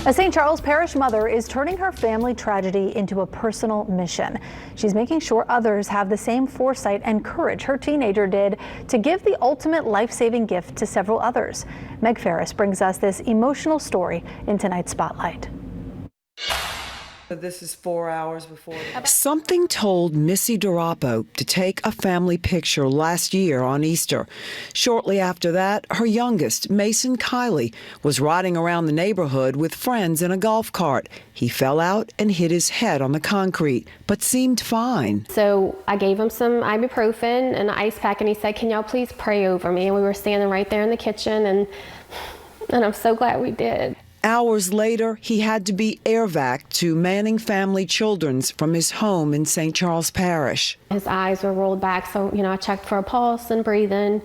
A St. Charles Parish mother is turning her family tragedy into a personal mission. She's making sure others have the same foresight and courage her teenager did to give the ultimate life-saving gift to several others. Meg Ferris brings us this emotional story in tonight's Spotlight. This is 4 hours before. Something told Missy to take a family picture last year on Easter. Shortly after that, her youngest, Mason Kiley, was riding around the neighborhood with friends in a golf cart. He fell out and hit his head on the concrete, but seemed fine. So I gave him some ibuprofen and an ice pack, and he said, "Can y'all please pray over me?" And we were standing right there in the kitchen, and I'm so glad we did. Hours later, he had to be air-vac'd to Manning Family Children's from his home in St. Charles Parish. His eyes were rolled back, so, I checked for a pulse and breathing,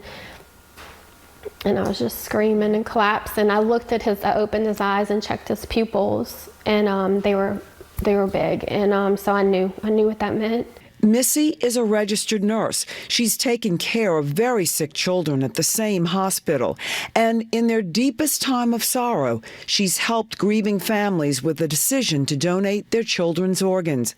and I was just screaming and collapsed. And I opened his eyes and checked his pupils, and they were big, and so I knew what that meant. Missy is a registered nurse. She's taken care of very sick children at the same hospital. And in their deepest time of sorrow, she's helped grieving families with the decision to donate their children's organs.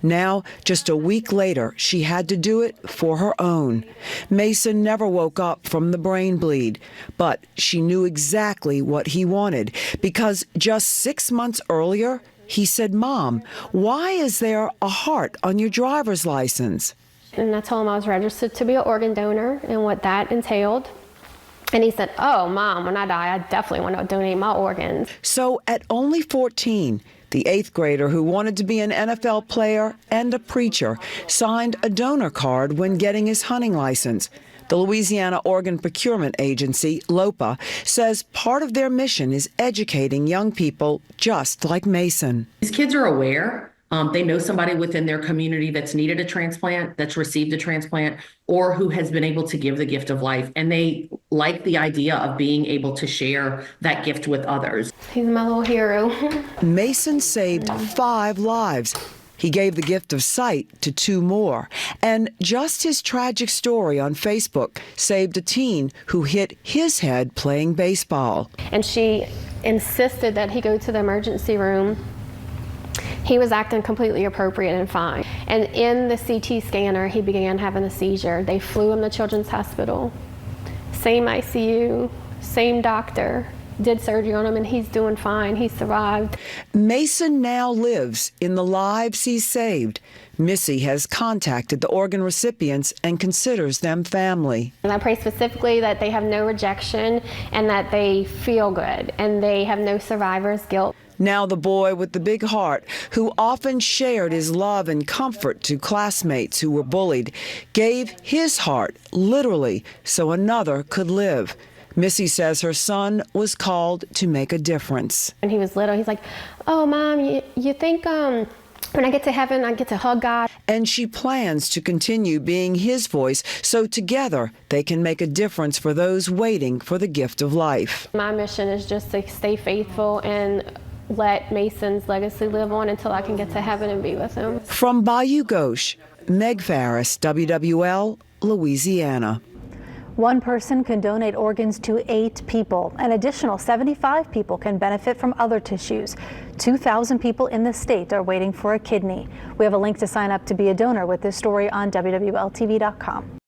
Now, just a week later, she had to do it for her own. Mason never woke up from the brain bleed, but she knew exactly what he wanted, because just 6 months earlier, he said, "Mom, why is there a heart on your driver's license?" And I told him I was registered to be an organ donor and what that entailed. And he said, "Oh, Mom, when I die, I definitely want to donate my organs." So at only 14, the 8th grader who wanted to be an NFL player and a preacher signed a donor card when getting his hunting license. The Louisiana Organ Procurement Agency, LOPA, says part of their mission is educating young people just like Mason. These kids are aware. They know somebody within their community that's needed a transplant, that's received a transplant, or who has been able to give the gift of life. And they like the idea of being able to share that gift with others. He's my little hero. Mason saved 5 lives. He gave the gift of sight to 2 more. And just his tragic story on Facebook saved a teen who hit his head playing baseball. And she insisted that he go to the emergency room. He was acting completely appropriate and fine. And in the CT scanner, he began having a seizure. They flew him to Children's Hospital. Same ICU, same doctor. Did surgery on him, and he's doing fine. He survived. Mason now lives in the lives he's saved. Missy has contacted the organ recipients and considers them family. And I pray specifically that they have no rejection and that they feel good and they have no survivor's guilt. Now the boy with the big heart, who often shared his love and comfort to classmates who were bullied, gave his heart, literally, so another could live. Missy says her son was called to make a difference. When he was little, he's like, "Oh, Mom, you think when I get to heaven, I get to hug God?" And she plans to continue being his voice so together they can make a difference for those waiting for the gift of life. My mission is just to stay faithful and let Mason's legacy live on until I can get to heaven and be with him. From Bayou Gauche, Meg Ferris, WWL, Louisiana. One person can donate organs to 8 people. An additional 75 people can benefit from other tissues. 2,000 people in the state are waiting for a kidney. We have a link to sign up to be a donor with this story on WWLTV.com.